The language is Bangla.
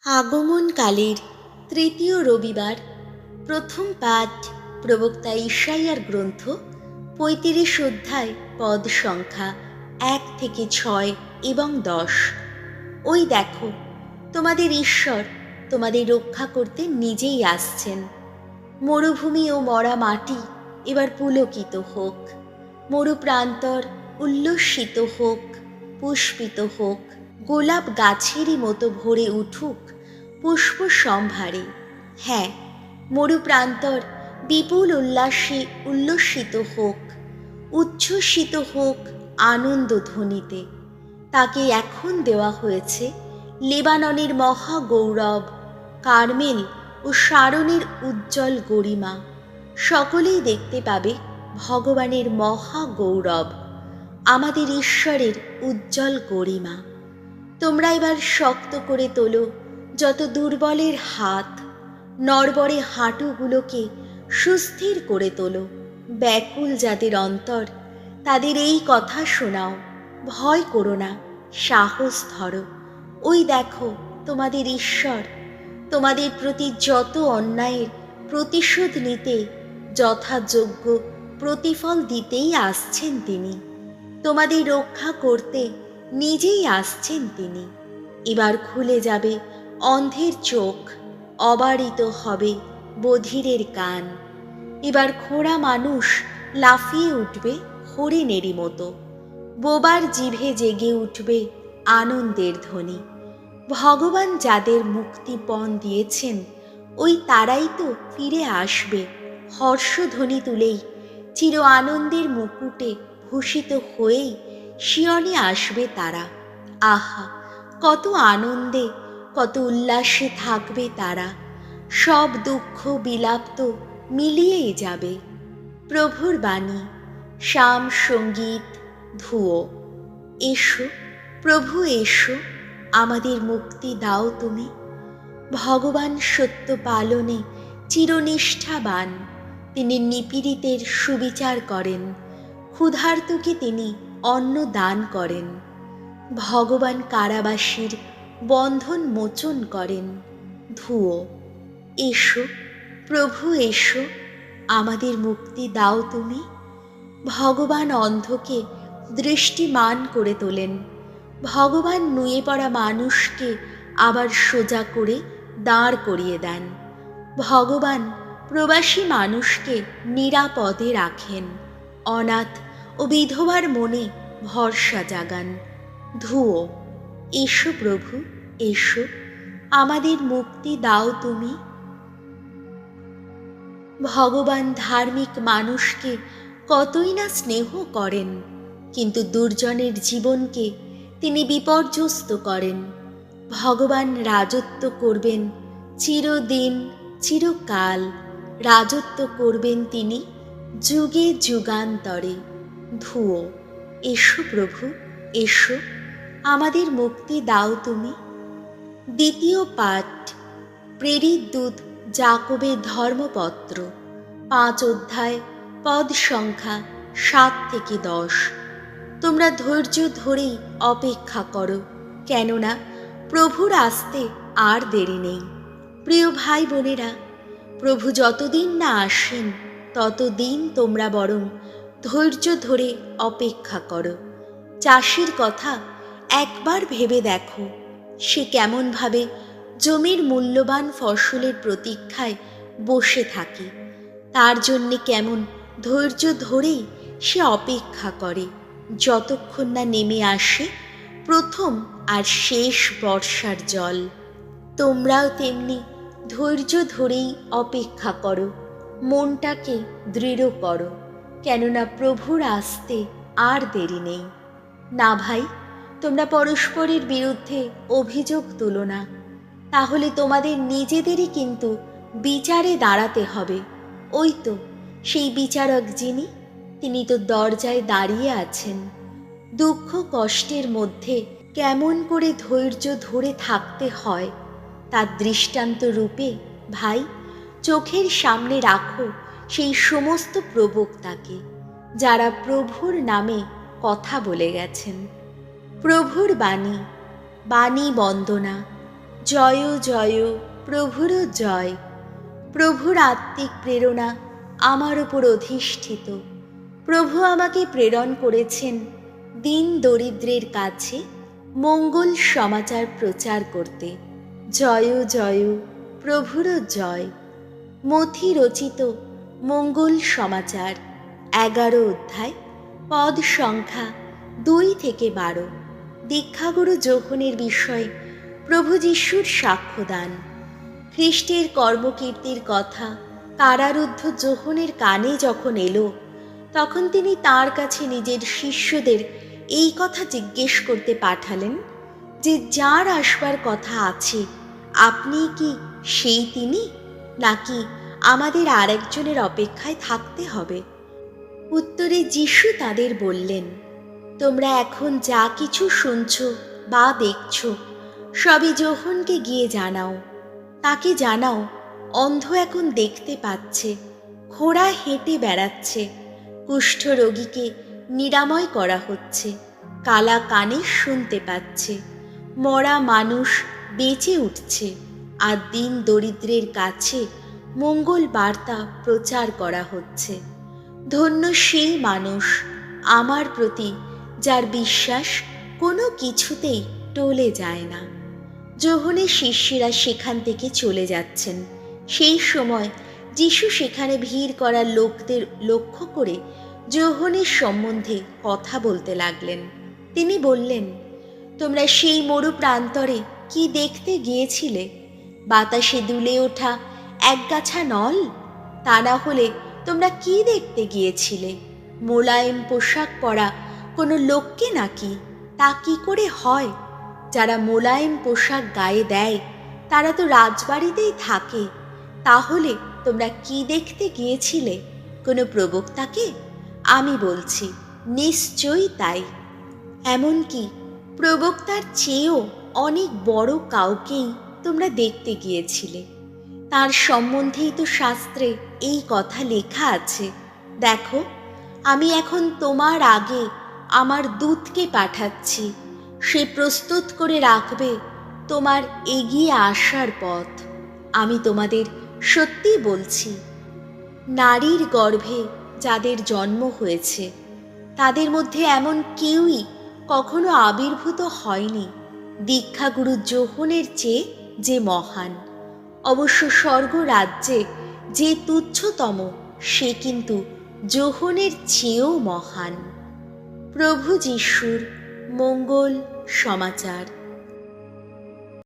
আগমনকালের তৃতীয় রবিবার, প্রথম পাঠ প্রবক্তা ঈশাইয়ার গ্রন্থ ৩৫ অধ্যায়, পদ সংখ্যা ১ থেকে ৬ এবং ১০। ওই দেখো, তোমাদের ঈশ্বর তোমাদের রক্ষা করতে নিজেই আসছেন। মরুভূমি ও মরা মাটি এবার পুলকিত হোক, মরুপ্রান্তর উল্লসিত হোক, পুষ্পিত হোক, গোলাপ গাছেরই মতো ভরে উঠুক পুষ্প সম্ভারে। হ্যাঁ, মরুপ্রান্তর বিপুল উল্লাসে উল্লসিত হোক, উচ্ছ্বসিত হোক আনন্দ ধ্বনিতে। তাকে এখন দেওয়া হয়েছে লেবাননের মহা গৌরব, কার্মেল ও শারনের উজ্জ্বল গরিমা। সকলেই দেখতে পাবে ভগবানের মহা গৌরব, আমাদের ঈশ্বরের উজ্জ্বল গরিমা। তোমরা এবার শক্ত করে তোলো যত দুর্বলের হাত, নড়বড়ে হাঁটুগুলোকে সুস্থির করে তোলো। ব্যাকুল যাদের অন্তর, তাদের এই কথা শোনাও, ভয় করো না, সাহস ধরো। ওই দেখো, তোমাদের ঈশ্বর তোমাদের প্রতি যত অন্যায়ের প্রতিশোধ নিতে, যথাযোগ্য প্রতিফল দিতেই আসছেন তিনি। তোমাদের রক্ষা করতে নিজেই আসছেন তিনি। এবার খুলে যাবে অন্ধের চোখ, অবারিত হবে বধিরের কান। এবার খোঁড়া মানুষ লাফিয়ে উঠবে হরিণেরই মতো, বোবার জিভে জেগে উঠবে আনন্দের ধ্বনি। ভগবান যাদের মুক্তিপণ দিয়েছেন, ওই তারাই তো ফিরে আসবে হর্ষধ্বনি তুলেই, চির আনন্দের মুকুটে ভূষিত হয়েই শিয়নে আসবে তারা। আহা, কত আনন্দে, কত উল্লাসে থাকবে তারা। সব দুঃখ বিলাপ তো মিলিয়েই যাবে। প্রভুর বাণী, শাম সঙ্গীত, ধুয়ো। এসো প্রভু, এসো, আমাদের মুক্তি দাও তুমি। ভগবান সত্য পালনে চিরনিষ্ঠাবান। তিনি নিপীড়িতের সুবিচার করেন, ক্ষুধার্তকে তিনি অন্ন দান করেন। ভগবান কারাবাসীর বন্ধন মোচন করেন। ধুয়ো। এসো প্রভু, এসো, আমাদের মুক্তি দাও তুমি। ভগবান অন্ধকে দৃষ্টিমান করে তোলেন। ভগবান নুয়ে পড়া মানুষকে আবার সোজা করে দাঁড় করিয়ে দেন। ভগবান প্রবাসী মানুষকে নিরাপদে রাখেন। অনাথ ও বিধবার মনে ভরসা জাগান। ধুয়ো। এসো প্রভু, এসো, আমাদের মুক্তি দাও তুমি। ভগবান ধার্মিক মানুষকে কতই না স্নেহ করেন, কিন্তু দুর্জনের জীবনকে তিনি বিপর্যস্ত করেন। ভগবান রাজত্ব করবেন চিরদিন, চিরকাল। রাজত্ব করবেন তিনি যুগে যুগান্তরে। ধুয়ো। এসো প্রভু, এসো, আমাদের মুক্তি দাও তুমি। দ্বিতীয় পাঠ প্রেরিত দূত যাকোবের ধর্মপত্র, ৫ অধ্যায়, পদ সংখ্যা ৭ থেকে ১০। তোমরা ধৈর্য ধরেই অপেক্ষা করো, কেননা প্রভুর আসতে আর দেরি নেই। প্রিয় ভাই বোনেরা, প্রভু যতদিন না আসেন, ততদিন তোমরা বরং ধৈর্য ধরে অপেক্ষা করো। চাষির কথা একবার ভেবে দেখো, সে কেমনভাবে জমির মূল্যবান ফসলের প্রতীক্ষায় বসে থাকে। তার জন্যে কেমন ধৈর্য ধরেই সে অপেক্ষা করে, যতক্ষণ না নেমে আসে প্রথম আর শেষ বর্ষার জল। তোমরাও তেমনি ধৈর্য ধরেই অপেক্ষা করো, মনটাকে দৃঢ় করো, কেননা প্রভুর আসতে আর দেরি নেই। না ভাই, তোমরা পরস্পরের বিরুদ্ধে অভিযোগ তুলো না, তাহলে তোমাদের নিজেদেরই কিন্তু বিচারে দাঁড়াতে হবে। ওই তো সেই বিচারক যিনি, তিনি তো দরজায় দাঁড়িয়ে আছেন। দুঃখ কষ্টের মধ্যে কেমন করে ধৈর্য ধরে থাকতে হয়, তার দৃষ্টান্ত রূপে ভাই চোখের সামনে রাখো সেই সমস্ত প্রবক্তাকে, যারা প্রভুর নামে কথা বলে গেছেন। প্রভুর বাণী, বাণী বন্দনা। জয় জয় প্রভুর জয়। প্রভুর আত্মিক প্রেরণা আমার উপর অধিষ্ঠিত। প্রভু আমাকে প্রেরণ করেছেন দিন দরিদ্রের কাছে মঙ্গল সমাচার প্রচার করতে। জয় জয় প্রভুর জয়। মথি রচিত মঙ্গল সমাচার 11 অধ্যায়, পদ সংখ্যা 2 থেকে 12। দীক্ষাগুরু যোহনের বিষয়ে প্রভু যিশুর সাক্ষ্যদান। খ্রিস্টের কর্মকীর্তির কথা কারারুদ্ধ যোহনের কানে যখন এলো, তখন তিনি তার কাছে নিজের শিষ্যদের এই কথা জিজ্ঞেস করতে পাঠালেন যে, যার আসবার কথা আছে আপনি কি সেই তিনি, নাকি আমাদের আরেকজনের অপেক্ষায় থাকতে হবে? উত্তরে যিশু তাদের বললেন, তোমরা এখন যা কিছু শুনছ বা দেখছ সবই যোহনকে গিয়ে জানাও। তাকে জানাও, অন্ধ এখন দেখতে পাচ্ছে, ঘোড়া হেঁটে বেড়াচ্ছে, কুষ্ঠ রোগীকে নিরাময় করা হচ্ছে, কালা কানে শুনতে পাচ্ছে, মরা মানুষ বেঁচে উঠছে, আর দিন দরিদ্রের কাছে মঙ্গল বার্তা প্রচার করা হচ্ছে। ধন্য সেই মানুষ আমার প্রতি যার বিশ্বাস কোনো কিছুতেই টলে যায় না। যোহনের শিষ্যেরা সেখান থেকে চলে যাচ্ছেন। সেই সময় যিশু সেখানে ভিড় করা লোকদের লক্ষ্য করে যোহনের সম্বন্ধে কথা বলতে লাগলেন। তিনি বললেন, তোমরা সেই মরু প্রান্তরে কি দেখতে গিয়েছিলে? বাতাসে দুলে ওঠা একগাছা নল? তা না হলে তোমরা কি দেখতে গিয়েছিলে? মোলায়েম পোশাক পরা কোনো লোককে নাকি? তা কি করে হয়? যারা মোলায়েম পোশাক গায়ে দেয় তারা তো রাজবাড়িতেই থাকে। তাহলে তোমরা কি দেখতে গিয়েছিলে? কোনো প্রবক্তাকে? আমি বলছি, নিশ্চয়ই তাই। এমনকি প্রবক্তার চেয়েও অনেক বড় কাউকেই তোমরা দেখতে গিয়েছিলে। তার সম্বন্ধেই তো শাস্ত্রে এই কথা লেখা আছে, দেখো, আমি এখন তোমার আগে আমার দূতকে পাঠাচ্ছি, সে প্রস্তুত করে রাখবে তোমার এগিয়ে আসার পথ। আমি তোমাদের সত্যি বলছি, নারীর গর্ভে যাদের জন্ম হয়েছে তাদের মধ্যে এমন কেউই কখনো আবির্ভূত হয়নি দীক্ষাগুরু যোহনের চেয়ে যে মহান। অবশ্য স্বর্গ রাজ্যে যে তুচ্ছতম সে কিন্তু যোহনের চেয়েও মহান। প্রভু যিশুর মঙ্গল সমাচার।